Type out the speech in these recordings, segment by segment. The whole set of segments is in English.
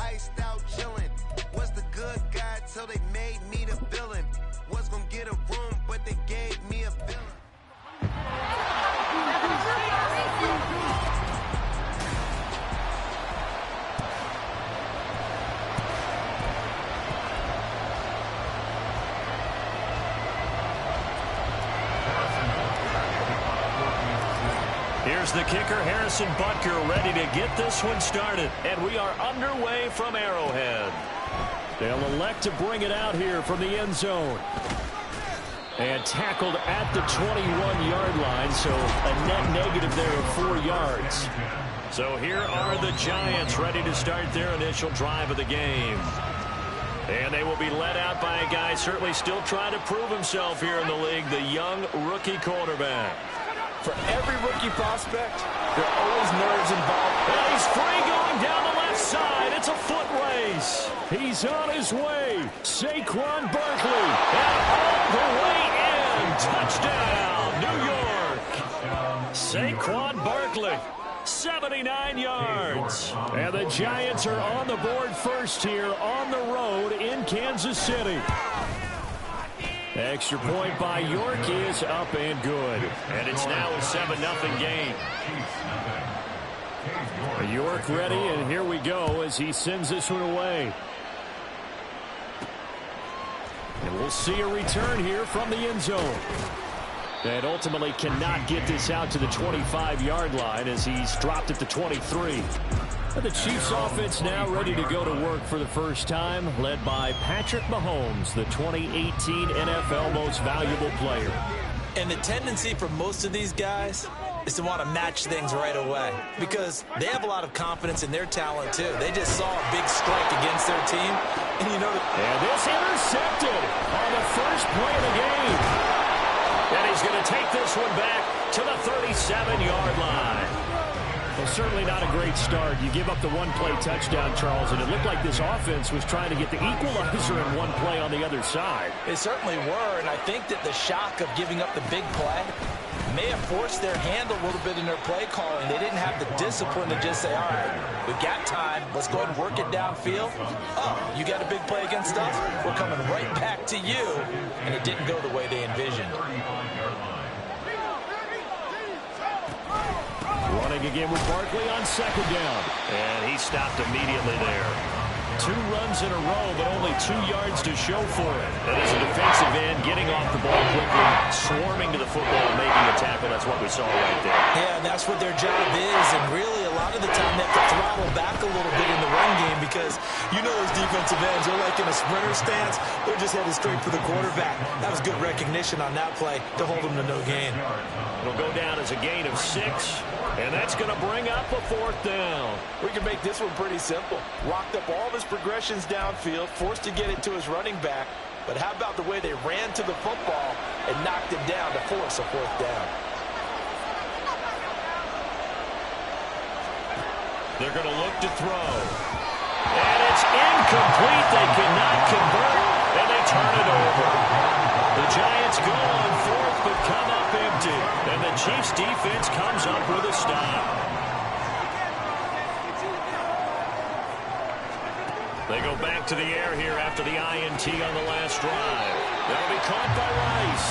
iced out chillin'. Was the good guy till they made me the villain. Was gonna get a room, but they gave me a villain. Here's the kicker, Harrison Butker, ready to get this one started. And we are underway from Arrowhead. They'll elect to bring it out here from the end zone. And tackled at the 21-yard line, so a net negative there of 4 yards. So here are the Giants ready to start their initial drive of the game. And they will be led out by a guy certainly still trying to prove himself here in the league, the young rookie quarterback. For every rookie prospect, there are always nerves involved. And he's free going down the left side. It's a foot race. He's on his way. Saquon Barkley. And all the way in. Touchdown, New York. Saquon Barkley. 79 yards. And the Giants are on the board first here on the road in Kansas City. Extra point by York is up and good. And it's now a 7-0 game. York ready, and here we go as he sends this one away. And we'll see a return here from the end zone. And ultimately cannot get this out to the 25-yard line as he's dropped at the 23. And the Chiefs offense now ready to go to work for the first time, led by Patrick Mahomes, the 2018 NFL Most Valuable Player. And the tendency for most of these guys is to want to match things right away because they have a lot of confidence in their talent, too. They just saw a big strike against their team. And you know and this intercepted on the first play of the game. And he's going to take this one back to the 37-yard line. Well, certainly not a great start. You give up the one-play touchdown, Charles, and it looked like this offense was trying to get the equalizer in one play on the other side. They certainly were, and I think that the shock of giving up the big play may have forced their hand a little bit in their play calling. They didn't have the discipline to just say, all right, we've got time. Let's go ahead and work it downfield. Oh, you got a big play against us? We're coming right back to you. And it didn't go the way they envisioned. Running again with Barkley on second down. And he stopped immediately there. 2 runs in a row, but only 2 yards to show for it. And as a defensive end, getting off the ball quickly, swarming to the football, and making a tackle, that's what we saw right there. Yeah, that's what their job is. And really, a lot of the time, they have to throttle back a little bit in the run game because you know those defensive ends, they're like in a sprinter stance. They're just headed straight for the quarterback. That was good recognition on that play to hold them to no gain. It'll go down as a gain of 6. And that's going to bring up a 4th down. We can make this one pretty simple. Locked up all of his progressions downfield, forced to get it to his running back. But how about the way they ran to the football and knocked him down to force a 4th down? They're going to look to throw. And it's incomplete. They cannot convert, and they turn it over. The Giants go on 4th, but come up empty. And the Chiefs' defense comes up with a stop. They go back to the air here after the INT on the last drive. That'll be caught by Rice.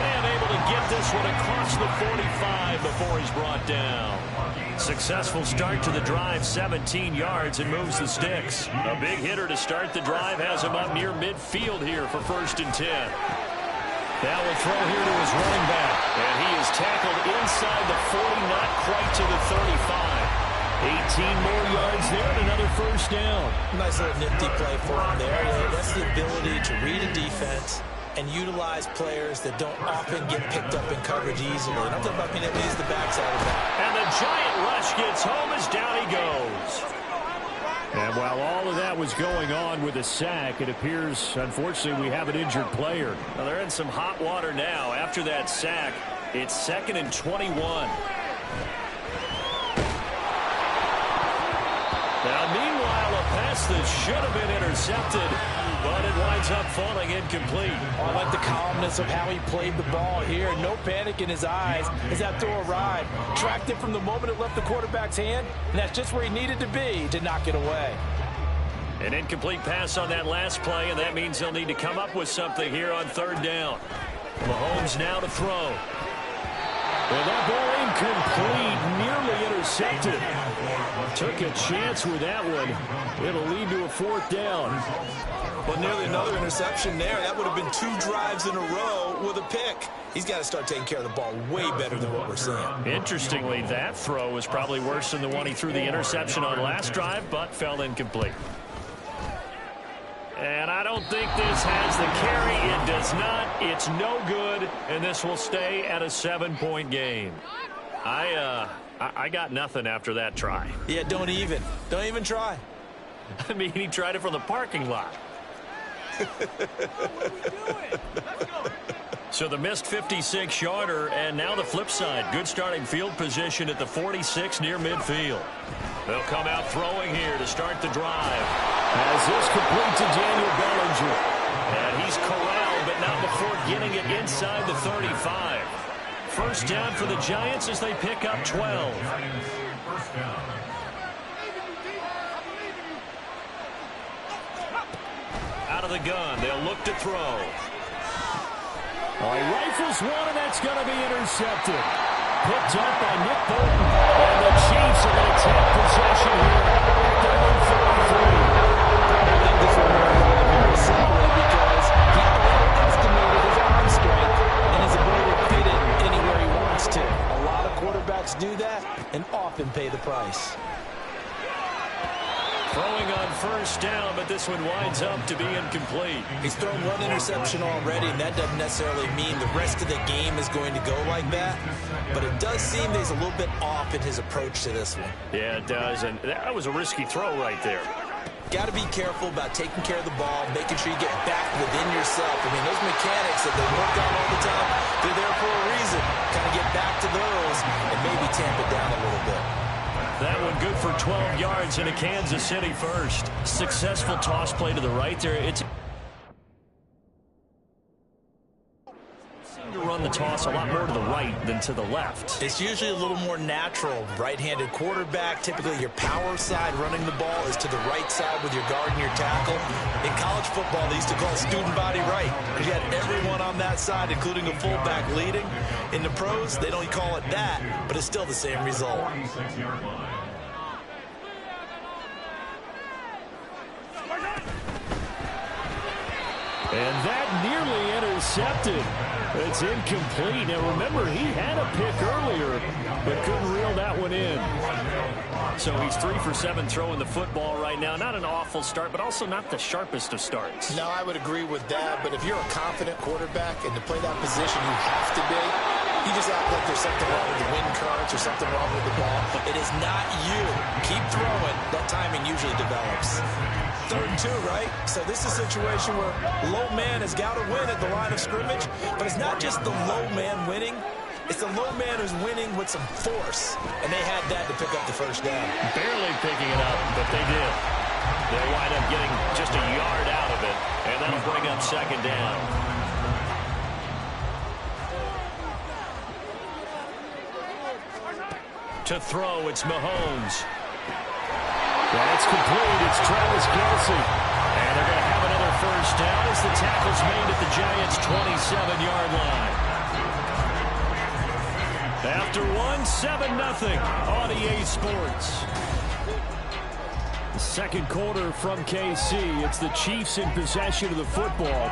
And able to get this one across the 45 before he's brought down. Successful start to the drive, 17 yards, and moves the sticks. A big hitter to start the drive has him up near midfield here for 1st and 10. Now will throw here to his running back. And he is tackled inside the 40, not quite to the 35. 18 more yards there and another 1st down. Nice little nifty play for him there. That's the ability to read a defense and utilize players that don't often get picked up in coverage easily. And I'm talking about being able to use the backside of that. And the giant rush gets home as down he goes. And while all of that was going on with a sack, it appears, unfortunately, we have an injured player. Well, they're in some hot water now. After that sack, it's 2nd and 21. Now, meanwhile, a pass that should have been intercepted, but it winds up falling incomplete. I like the calmness of how he played the ball here. No panic in his eyes as that throw arrived. Tracked it from the moment it left the quarterback's hand, and that's just where he needed to be to knock it away. An incomplete pass on that last play, and that means they'll need to come up with something here on third down. Mahomes now to throw. And that ball incomplete, nearly intercepted. Took a chance with that one. It'll lead to a fourth down. Well, nearly another interception there. That would have been 2 drives in a row with a pick. He's got to start taking care of the ball way better than what we're seeing. Interestingly, that throw was probably worse than the one he threw the interception on last drive, but fell incomplete. And I don't think this has the carry. It does not. It's no good, and this will stay at a 7-point game. I got nothing after that try. Yeah, don't even try. I mean, he tried it from the parking lot. So the missed 56-yarder, and now the flip side. Good starting field position at the 46 near midfield. They'll come out throwing here to start the drive. As this complete to Daniel Bellinger. And he's corralled, but not before getting it inside the 35. First down for the Giants as they pick up 12. Out of the gun, they'll look to throw. He rifles one, and that's going to be intercepted. Picked up by Nick Bolton. And the Chiefs are going to take possession here at their own 43. I think this one very simply because he overestimated his arm strength and his ability to fit it anywhere he wants to. A lot of quarterbacks do that and often pay the price. Throwing on first down, but this one winds up to be incomplete. He's thrown one interception already, and that doesn't necessarily mean the rest of the game is going to go like that. But it does seem that he's a little bit off in his approach to this one. Yeah, it does, and that was a risky throw right there. Got to be careful about taking care of the ball, making sure you get back within yourself. I mean, those mechanics that they work on all the time, they're there for a reason. Kind of get back to those and maybe tamp it down a little bit. That one good for 12 yards in a Kansas City first. Successful toss play to the right there. It's to run the toss a lot more to the right than to the left. It's usually a little more natural. Right-handed quarterback, typically your power side running the ball is to the right side with your guard and your tackle. In college football, they used to call it student body right because you had everyone on that side, including a fullback leading. In the pros, they don't call it that, but it's still the same result. And that nearly intercepted. It's incomplete. Now remember, he had a pick earlier, but couldn't reel that one in. So he's 3 for 7 throwing the football right now. Not an awful start, but also not the sharpest of starts. No, I would agree with that. But if you're a confident quarterback and to play that position, you have to be. You just act like there's something wrong with the wind currents or something wrong with the ball. It is not you. Keep throwing. That timing usually develops. 3rd and 2, right? So this is a situation where low man has got to win at the line of scrimmage, but it's not just the low man winning. It's the low man who's winning with some force, and they had that to pick up the first down. Barely picking it up, but they did. They'll wind up getting just a yard out of it, and that'll bring up second down. To throw, it's Mahomes. That's complete. It's Travis Kelce. And they're going to have another first down as the tackle's made at the Giants' 27-yard line. After 7-0 on EA Sports. The second quarter from KC. It's the Chiefs in possession of the football.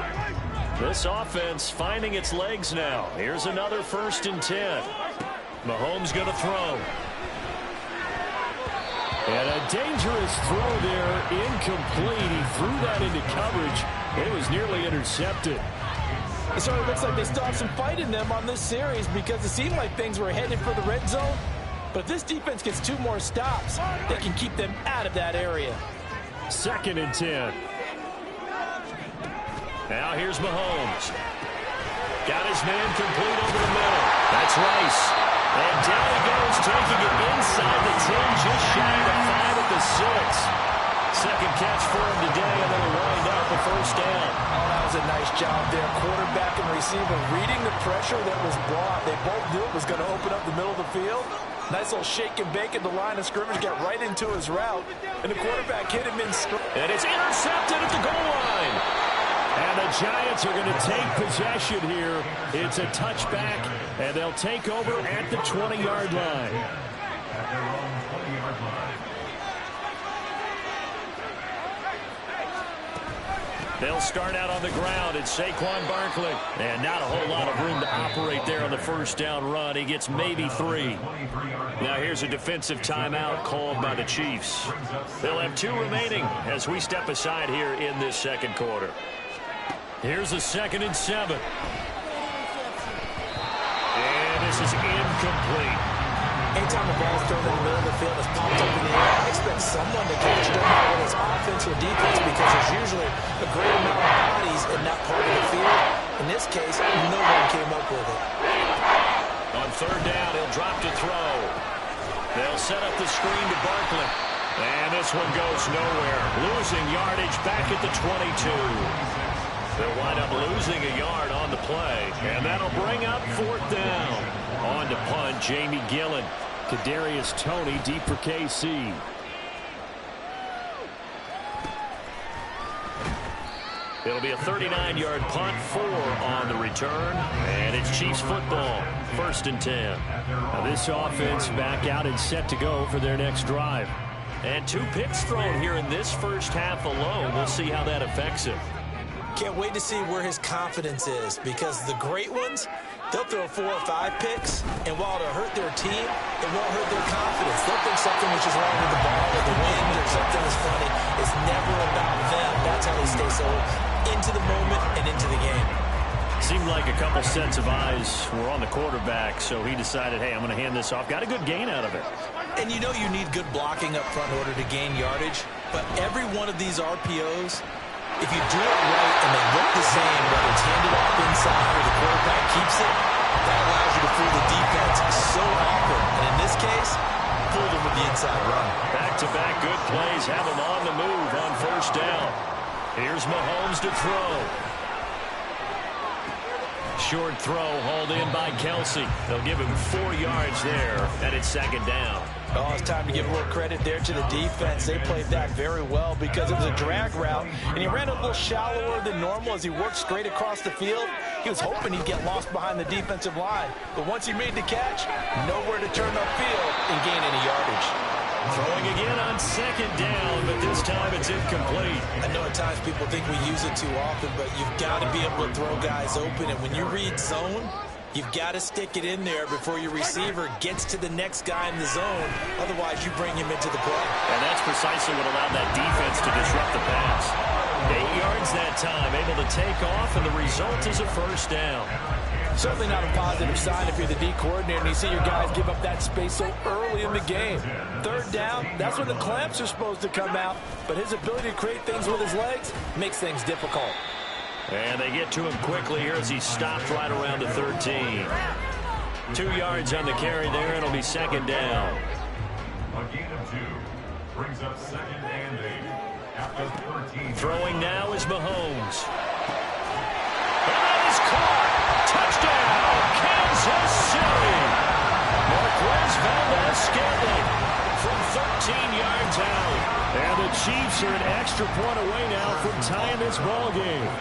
This offense finding its legs now. Here's another 1st and 10. Mahomes going to throw. And a dangerous throw there, incomplete. He threw that into coverage. It was nearly intercepted. So it looks like they still have some fight in them on this series because it seemed like things were headed for the red zone. But if this defense gets 2 more stops, they can keep them out of that area. 2nd and 10. Now here's Mahomes. Got his man complete over the middle. That's Rice. And down he goes, taking it inside the 10, just shy of the 5 at the 6. Second catch for him today, and then he'll wind up a first down. Oh, that was a nice job there. Quarterback and receiver reading the pressure that was brought. They both knew it was going to open up the middle of the field. Nice little shake and bake at the line of scrimmage, got right into his route, and the quarterback hit him in stride. And it's intercepted at the goal line. And the Giants are going to take possession here. It's a touchback, and they'll take over at the 20-yard line. They'll start out on the ground. It's Saquon Barkley. And not a whole lot of room to operate there on the first down run. He gets maybe 3. Now here's a defensive timeout called by the Chiefs. They'll have 2 remaining as we step aside here in this second quarter. Here's a 2nd and 7. And this is incomplete. Anytime the ball's thrown in the middle of the field, it's popped up in the air, I expect someone to catch it. Doesn't matter whether it's offense or defense, because there's usually a great amount of bodies in that part of the field. In this case, no one came up with it. On 3rd down, he'll drop to throw. They'll set up the screen to Barkley. And this one goes nowhere. Losing yardage back at the 22. They'll wind up losing a yard on the play. And that'll bring up 4th down. On to punt, Jamie Gillen. Kadarius Toney deep for KC. It'll be a 39-yard punt, 4 on the return, and it's Chiefs football, 1st and 10. Now this offense back out and set to go for their next drive. And 2 picks thrown here in this first half alone. We'll see how that affects him. Can't wait to see where his confidence is, because the great ones, they'll throw 4 or 5 picks, and while it'll hurt their team, it won't hurt their confidence. They'll think something which is wrong with the ball or the wind or something is funny. It's never about them. That's how they stay so into the moment and into the game. Seemed like a couple sets of eyes were on the quarterback, so he decided, hey, I'm going to hand this off. Got a good gain out of it. And you know you need good blocking up front in order to gain yardage, but every one of these RPOs, if you do it right and they look the same, whether it's handed off inside or the quarterback keeps it, that allows you to fool the defense so often. And in this case, fool them with the inside run. Back-to-back good plays have him on the move on 1st down. Here's Mahomes to throw. Short throw hauled in by Kelsey. They'll give him 4 yards there, and it's 2nd down. Oh, it's time to give a little credit there to the defense. They played that very well because it was a drag route, and he ran a little shallower than normal as he worked straight across the field. He was hoping he'd get lost behind the defensive line, but once he made the catch, nowhere to turn upfield and gain any yardage. Throwing again on 2nd down, but this time it's incomplete. I know at times people think we use it too often, but you've got to be able to throw guys open, and when you read zone, you've got to stick it in there before your receiver gets to the next guy in the zone. Otherwise, you bring him into the play. And that's precisely what allowed that defense to disrupt the pass. 8 yards that time, able to take off, and the result is a 1st down. Certainly not a positive sign if you're the D coordinator and you see your guys give up that space so early in the game. 3rd down, that's when the clamps are supposed to come out, but his ability to create things with his legs makes things difficult. And they get to him quickly here as he stopped right around the 13. 2 yards on the carry there, and it'll be 2nd down. A gain of 2 brings up 2nd and 8 after 13. Throwing now is Mahomes. And that is caught. Touchdown, Kansas City. Marquez Valdez-Scantling from 13 yards out. And the Chiefs are an extra point away now from tying this ball game.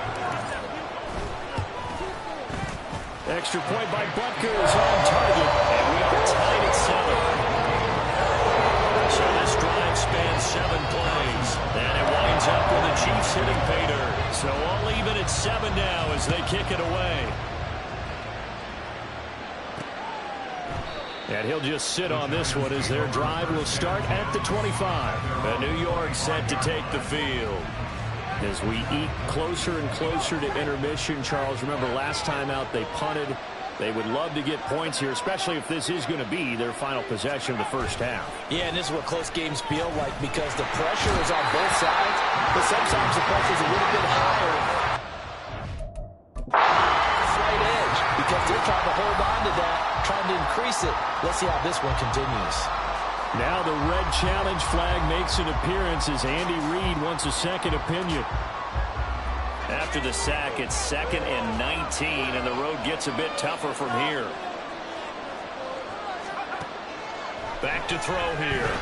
Extra point by Butker is on target. And we are tied at 7. So this drive spans 7 plays. And it winds up with the Chiefs hitting pay dirt. So all even at 7 now as they kick it away. And he'll just sit on this one as their drive will start at the 25. And New York set to take the field. As we eat closer and closer to intermission, Charles, remember last time out they punted. They would love to get points here, especially if this is going to be their final possession of the first half. Yeah, and this is what close games feel like because the pressure is on both sides, but sometimes the pressure is a little bit higher. Slight edge because they're trying to hold on to that, trying to increase it. Let's see how this one continues. Now the red challenge flag makes an appearance as Andy Reid wants a second opinion. After the sack, it's 2nd and 19, and the road gets a bit tougher from here. Back to throw here.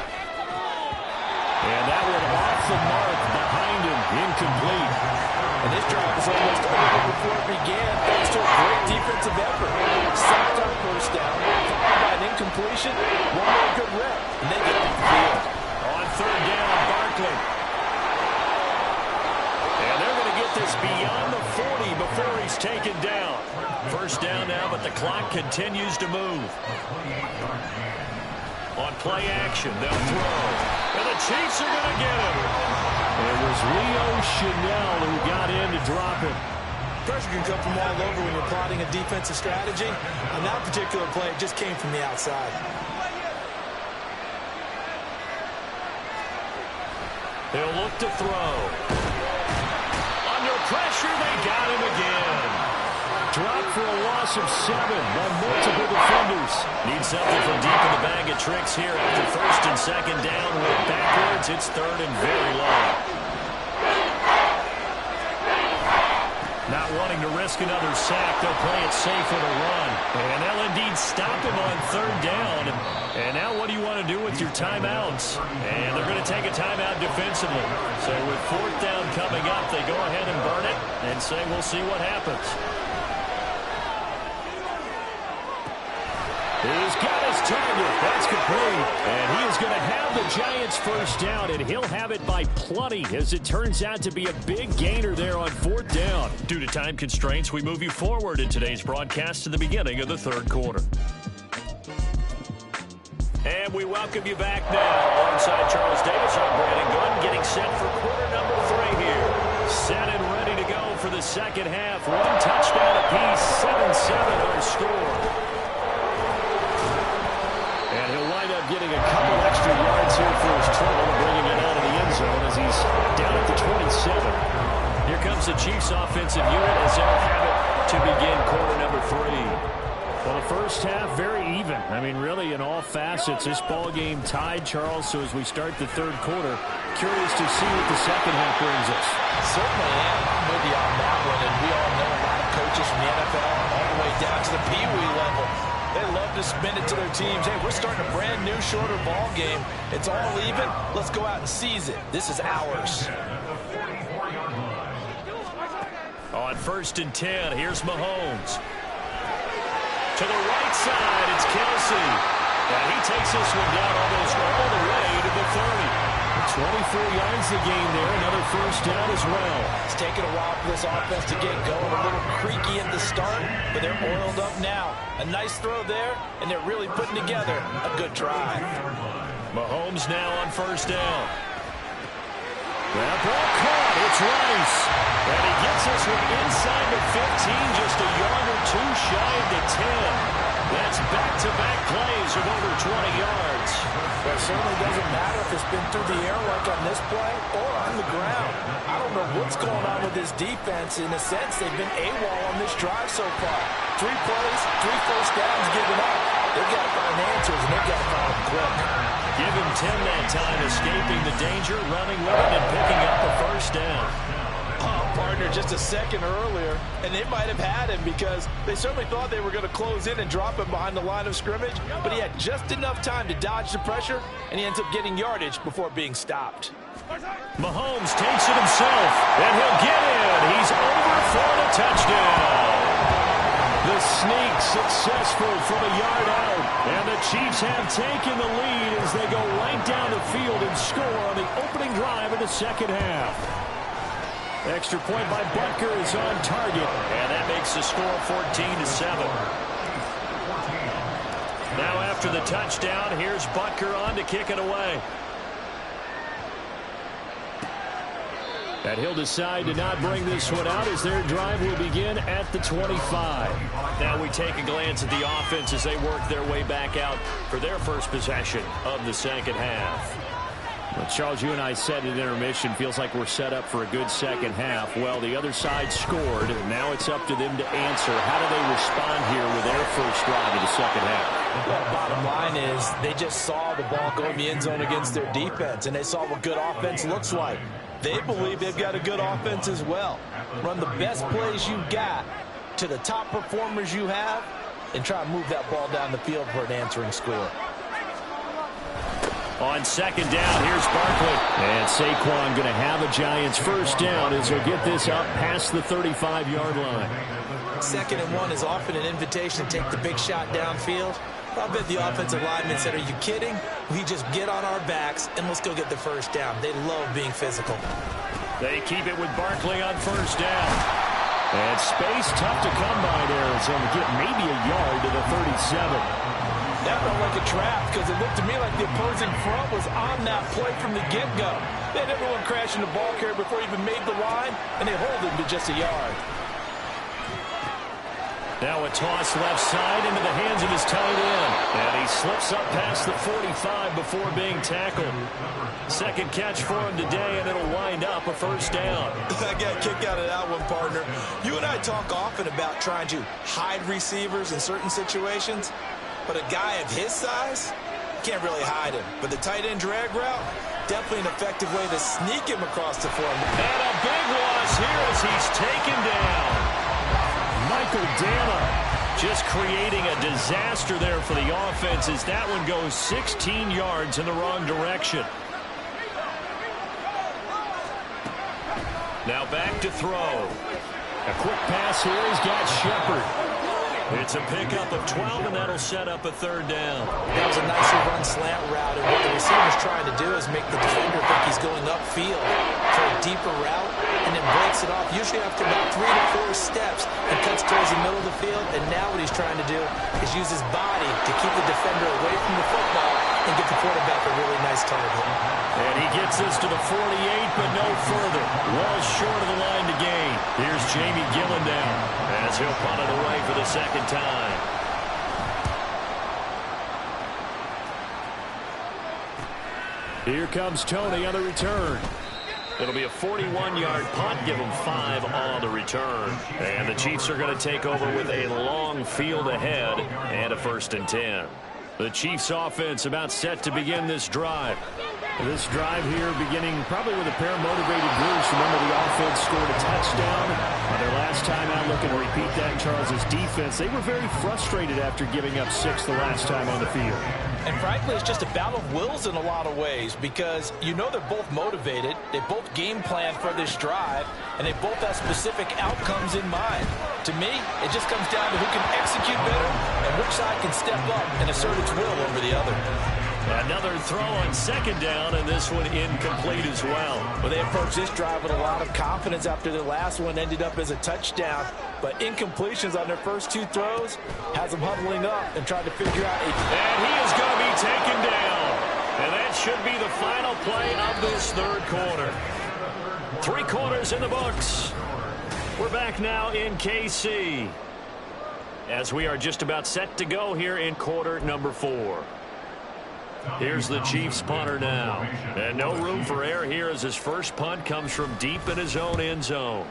And that one off the mark behind him, incomplete. And this drive was almost over before it began, thanks to a great defensive effort. Sacked on first down, followed by an incompletion, one more good rep, and they get off the field. On third down, Barkley. And they're going to get this beyond the 40 before he's taken down. First down now, but the clock continues to move. On play action, they'll throw. And the Chiefs are going to get him. It was Leo Chanel who got in to drop it. Pressure can come from all over when you're plotting a defensive strategy. On that particular play, it just came from the outside. They'll look to throw. Under pressure, they got him again. Dropped for a loss of 7 by multiple defenders. Need something from deep in the bag of tricks here after first and second down. With backwards, it's third and very long. Not wanting to risk another sack, they'll play it safe with a run. And they'll indeed stop him on third down. And now what do you want to do with your timeouts? And they're going to take a timeout defensively. So with fourth down coming up, they go ahead and burn it and say we'll see what happens. He's got his target. That's complete. And he is going to have the Giants first down, and he'll have it by plenty, as it turns out to be a big gainer there on fourth down. Due to time constraints, we move you forward in today's broadcast to the beginning of the third quarter. And we welcome you back now. Alongside Charles Davis, I'm Brandon Gunn, getting set for quarter number 3 here. Set and ready to go for the second half. One touchdown apiece, 7-7 our score. And he'll wind up getting a couple extra yards here for his trouble, bringing it out of the end zone as he's down at the 27. Here comes the Chiefs offensive unit as they'll have it to begin quarter number 3. Well, the first half, very even. I mean, really, in all facets, this ball game tied, Charles. So as we start the third quarter, curious to see what the second half brings us. Certainly am. I'm with you on that one. And we all know a lot of coaches from the NFL all the way down to the Pee Wee level. They love to spin it to their teams. Hey, we're starting a brand new, shorter ball game. It's all even. Let's go out and seize it. This is ours. On first and 10, here's Mahomes. To the right side, it's Kelsey. And he takes this one down almost all the way to the 30. 24 yards the game there. Another first down as well. It's taken a while for this offense to get going. A little creaky at the start, but they're oiled up now. A nice throw there, and they're really putting together a good drive. Mahomes now on first down. That ball caught. It's Rice. And he gets this one inside the 15, just a yard or two shy of the 10. That's back-to-back plays of over 20 yards. Well, it certainly doesn't matter if it's been through the air like on this play or on the ground. I don't know what's going on with this defense. In a sense, they've been AWOL on this drive so far. 3 plays, 3 first downs given up. They've got to find answers, and they've got to find them quick. Give him 10 that time, escaping the danger, running with it, and picking up the first down. Partner just a second earlier, and they might have had him because they certainly thought they were going to close in and drop him behind the line of scrimmage, but he had just enough time to dodge the pressure, and he ends up getting yardage before being stopped. Mahomes takes it himself, and he'll get in. He's over for the touchdown. The sneak successful from a yard out, and the Chiefs have taken the lead as they go right down the field and score on the opening drive of the second half. Extra point by Butker is on target. And that makes the score 14-7. Now after the touchdown, here's Butker on to kick it away. And he'll decide to not bring this one out as their drive will begin at the 25. Now we take a glance at the offense as they work their way back out for their first possession of the second half. Well, Charles, you and I said at intermission, feels like we're set up for a good second half. Well, the other side scored, and now it's up to them to answer. How do they respond here with their first drive of the second half? Well, bottom line is they just saw the ball go in the end zone against their defense, and they saw what good offense looks like. They believe they've got a good offense as well. Run the best plays you've got to the top performers you have, and try to move that ball down the field for an answering score. On second down, here's Barkley. And Saquon going to have a Giants first down as he'll get this up past the 35-yard line. 2nd and 1 is often an invitation to take the big shot downfield. I bet the offensive linemen said, are you kidding? We just get on our backs and let's go get the first down. They love being physical. They keep it with Barkley on first down. And space tough to come by in Arizona. Get maybe a yard to the 37. That looked like a trap because it looked to me like the opposing front was on that play from the get-go. They had everyone crashing the ball carrier before he even made the line, and they hold him to just a yard. Now a toss left side into the hands of his tight end. And he slips up past the 45 before being tackled. Second catch for him today, and it'll wind up a first down. I got a kick out of that one, partner. You and I talk often about trying to hide receivers in certain situations. But a guy of his size, can't really hide him. But the tight end drag route, definitely an effective way to sneak him across the formation. And a big loss here as he's taken down. Michael Dana just creating a disaster there for the offense as that one goes 16 yards in the wrong direction. Now back to throw. A quick pass here. He's got Shepard. It's a pickup of 12, and that'll set up a third down. That was a nicely run slant route, and what the receiver's trying to do is make the defender think he's going upfield for a deeper route, and then breaks it off, usually after about 3 to 4 steps, and cuts towards the middle of the field. And now what he's trying to do is use his body to keep the defender away from the football and get the quarterback a really nice target. And he gets this to the 48, but no further. Well short of the line to gain. Here's Jamie Gillen down as he'll punt it away for the second time. Here comes Tony on the return. It'll be a 41-yard punt, give him 5 on the return. And the Chiefs are going to take over with a long field ahead and a 1st and 10. The Chiefs offense about set to begin this drive. This drive here beginning probably with a pair of motivated groups. Remember, the offense scored a touchdown on their last time out. Looking to repeat that in Charles's defense. They were very frustrated after giving up 6 the last time on the field. And frankly, it's just a battle of wills in a lot of ways because you know they're both motivated. They both game plan for this drive, and they both have specific outcomes in mind. To me, it just comes down to who can execute better and which side can step up and assert its will over the other. Another throw on second down, and this one incomplete as well. Well, they approached this drive with a lot of confidence after their last one ended up as a touchdown. But incompletions on their first 2 throws has them huddling up and trying to figure out a... And he is going to be taken down. And that should be the final play of this third quarter. 3 quarters in the books. We're back now in KC as we are just about set to go here in quarter number 4. Here's the Chiefs punter now. And no room for error here as his first punt comes from deep in his own end zone.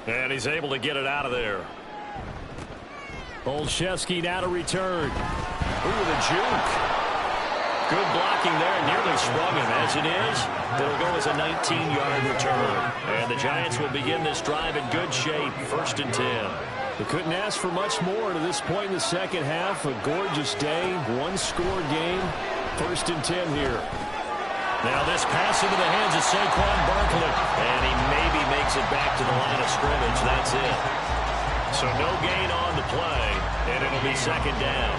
And he's able to get it out of there. Olszewski now to return. Ooh, the juke. Good blocking there. Nearly sprung him. As it is, it'll go as a 19-yard return. And the Giants will begin this drive in good shape. 1st and 10. They couldn't ask for much more to this point in the second half. A gorgeous day. 1-score game. 1st and 10 here. Now this pass into the hands of Saquon Barkley. And he maybe makes it back to the line of scrimmage. That's it. So no gain on the play. And it'll be 2nd down.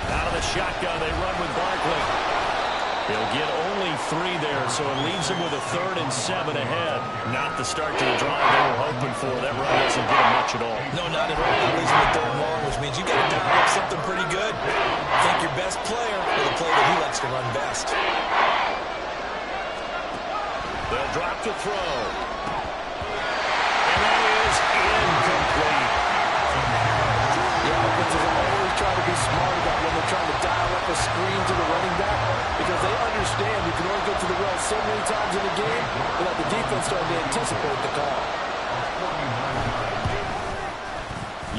Out of the shotgun, they run with Barkley. They'll get only 3 there, so it leaves them with a 3rd and 7 ahead. Not the start to the drive they were hoping for. That run doesn't get them much at all. No, not at all. That leaves them with 3rd and long, which means you got to dial up something pretty good. Think your best player with a play that he likes to run best. They'll drop to throw. And that is incomplete. Yeah, offenses are always trying to be smart about when they're trying to dial up a screen to the running back because they understand you can only get to the well so many times in the game without the defense starting to anticipate the call.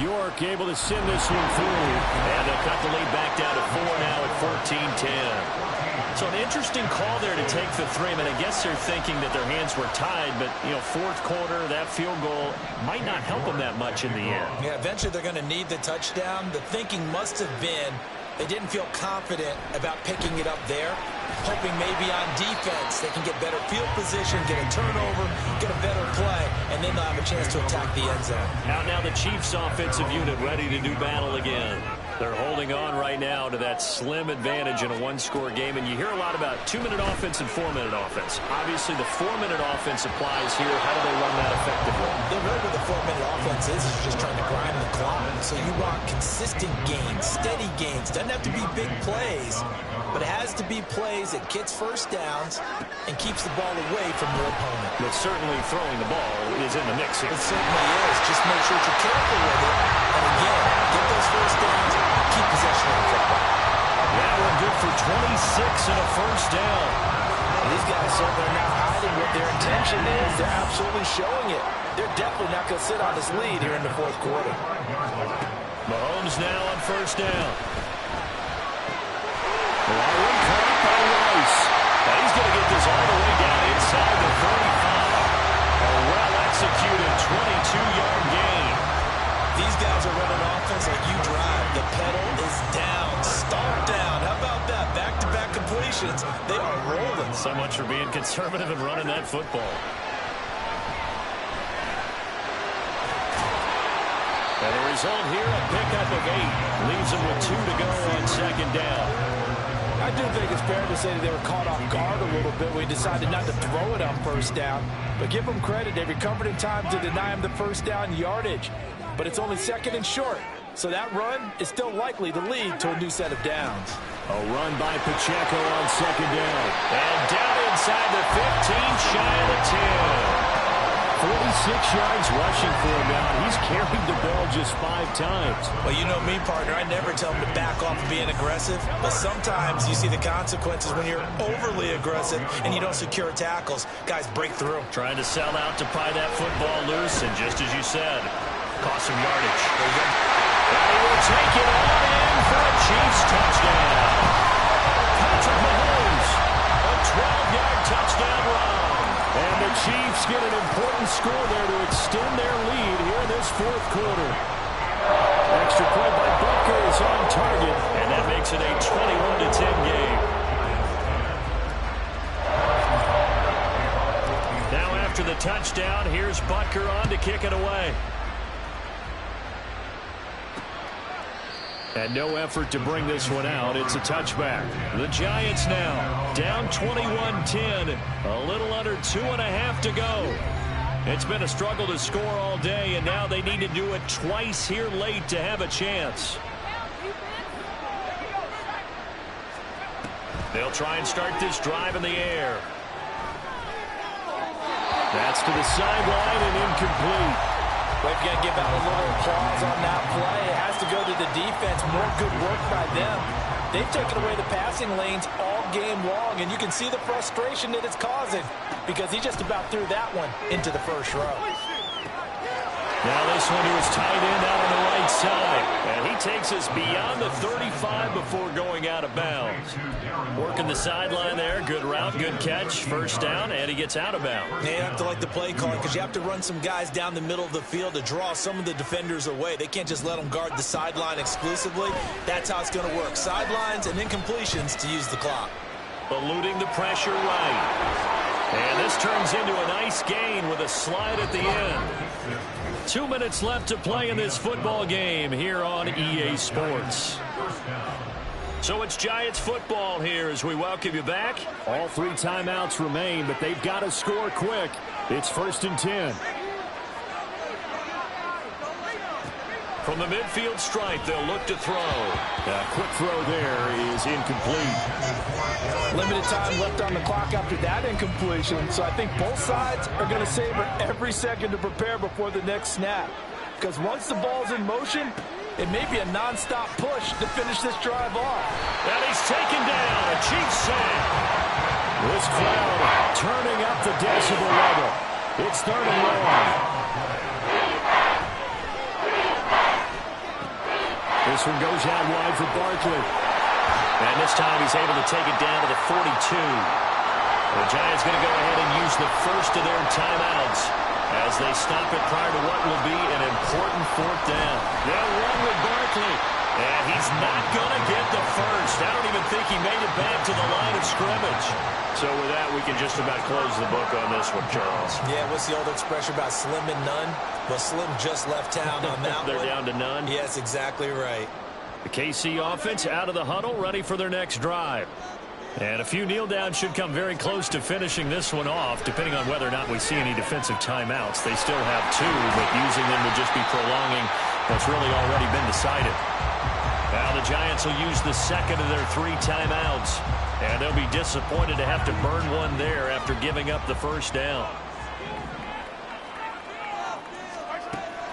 York able to send this one through. And they'll cut the lead back down to 4 now at 14-10. So an interesting call there to take the 3. I mean, I guess they're thinking that their hands were tied, but, you know, fourth quarter, that field goal might not help them that much in the air. Yeah, eventually they're going to need the touchdown. The thinking must have been they didn't feel confident about picking it up there, hoping maybe on defense they can get better field position, get a turnover, get a better play, and then they'll have a chance to attack the end zone. Out now the Chiefs offensive unit ready to do battle again. They're holding on right now to that slim advantage in a one-score game, and you hear a lot about 2-minute offense and 4-minute offense. Obviously, the 4-minute offense applies here. How do they run that effectively? They're really what the 4-minute offense is just trying to grind the clock. So you want consistent gains, steady gains. Doesn't have to be big plays, but it has to be plays that gets first downs and keeps the ball away from your opponent. But certainly throwing the ball is in the mix here. It certainly is. Just make sure you're careful with it. And again, get those first downs, keep possession of the football. Now we're good for 26 and a first down. These guys certainly are not hiding what their intention is. They're absolutely showing it. They're definitely not going to sit on this lead here in the fourth quarter. Mahomes now on first down. Long caught by Rice. Now he's going to get this all the way down inside the 35. A well-executed 22-yard gain. These guys are running offense like you drive. The pedal is down, stomp down. How about that? Back-to-back completions. They are rolling. So much for being conservative and running that football. And the result here, a pickup of 8. Leaves them with 2 to go on second down. I do think it's fair to say that they were caught off guard a little bit when he decided not to throw it on first down. But give them credit. They recovered in time to deny him the first down yardage. But it's only second and short. So that run is still likely to lead to a new set of downs. A run by Pacheco on second down. And down inside the 15, shy of the 10. 46 yards rushing for him now. He's carried the ball just 5 times. Well, you know me, partner. I never tell him to back off of being aggressive. But sometimes you see the consequences when you're overly aggressive and you don't secure tackles. Guys break through. Trying to sell out to pry that football loose. And just as you said, cost some yardage. And he will take it on in for a Chiefs touchdown. Patrick Mahomes, a 12-yard touchdown run. And the Chiefs get an important score there to extend their lead here in this fourth quarter. Extra point by Butker is on target. And that makes it a 21-10 game. Now after the touchdown, here's Butker on to kick it away. And no effort to bring this one out. It's a touchback. The Giants now down 21-10. A little under 2.5 to go. It's been a struggle to score all day, and now they need to do it twice here late to have a chance. They'll try and start this drive in the air. That's to the sideline and incomplete. We've got to give out a little applause on that play. It has to go to the defense. More good work by them. They've taken away the passing lanes all game long, and you can see the frustration that it's causing because he just about threw that one into the first row. Now this one to his tight end out on the right side. And he takes us beyond the 35 before going out of bounds. Working the sideline there. Good route, good catch. First down, and he gets out of bounds. Yeah, you have to like the play calling because you have to run some guys down the middle of the field to draw some of the defenders away. They can't just let them guard the sideline exclusively. That's how it's going to work. Sidelines and incompletions to use the clock. Eluding the pressure right. And this turns into a nice gain with a slide at the end. 2 minutes left to play in this football game here on EA Sports. So it's Giants football here as we welcome you back. All 3 timeouts remain, but they've got to score quick. It's 1st and 10. From the midfield stripe, they'll look to throw. A quick throw there is incomplete. Limited time left on the clock after that incompletion, so I think both sides are going to savor every second to prepare before the next snap. Because once the ball's in motion, it may be a non-stop push to finish this drive off. And he's taken down. A Chiefs sack. This crowd turning up the decibel level. It's 3rd and long. This one goes out wide for Barkley. And this time he's able to take it down to the 42. The Giants going to go ahead and use the first of their timeouts as they stop it prior to what will be an important fourth down. They'll run with Barkley. And he's not going to get the first. I don't even think he made it back to the line of scrimmage. So with that, we can just about close the book on this one, Charles. Yeah, what's the old expression about slim and none? Well, Slim just left town on that They're one. down to none. Yes, exactly right. The KC offense out of the huddle, ready for their next drive. And a few kneel downs should come very close to finishing this one off, depending on whether or not we see any defensive timeouts. They still have two, but using them would just be prolonging what's really already been decided. Now the Giants will use the second of their 3 timeouts, and they'll be disappointed to have to burn one there after giving up the first down.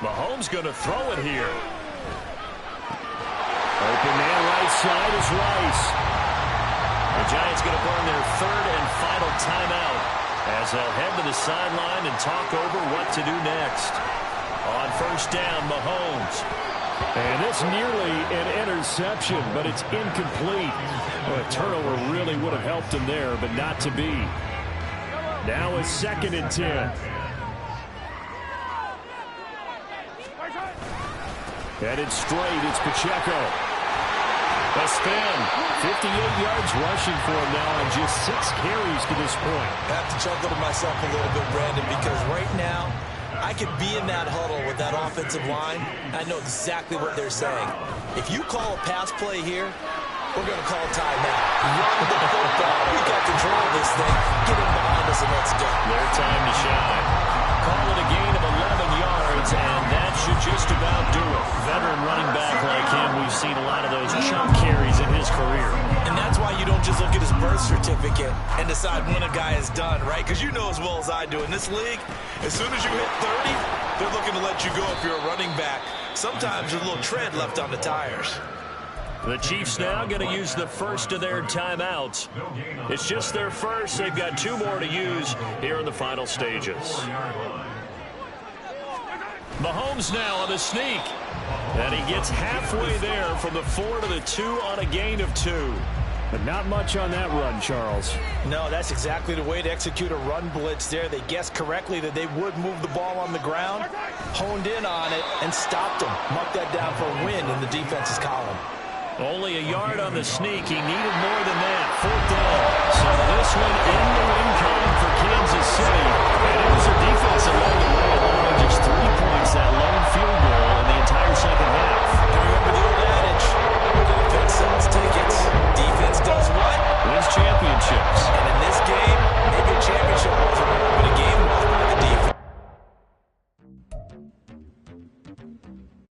Mahomes going to throw it here. Open man right side is Rice. The Giants going to burn their 3rd and final timeout as they'll head to the sideline and talk over what to do next. On first down, Mahomes. And it's nearly an interception, but it's incomplete. Well, a turnover really would have helped him there, but not to be. Now a 2nd and 10. Headed straight, it's Pacheco. A spin. 58 yards rushing for him now on just 6 carries to this point. I have to chuckle to myself a little bit, Brandon, because right now I could be in that huddle with that offensive line. I know exactly what they're saying. If you call a pass play here, we're going to call a timeout. Run the football. We got control of this thing. Get it behind us and let's go. Their time to shine. Call it a gain of 11 yards, and that should just about do it. Veteran running back like him, we've seen a lot of those chunk carries in his career. And that's why you don't just look at his birth certificate and decide when a guy is done, right? Because you know as well as I do, in this league, as soon as you hit 30, they're looking to let you go if you're a running back. Sometimes there's a little tread left on the tires. The Chiefs now going to use the first of their timeouts. It's just their first. They've got 2 more to use here in the final stages. Mahomes now on the sneak. And he gets halfway there from the 4 to the 2 on a gain of 2. But not much on that run, Charles. No, that's exactly the way to execute a run blitz there. They guessed correctly that they would move the ball on the ground, honed in on it, and stopped them. Marked that down for a win in the defense's column. Only a yard on the sneak. He needed more than that. 4th down. So this one in the win column for Kansas City. And it was their defense that led the way.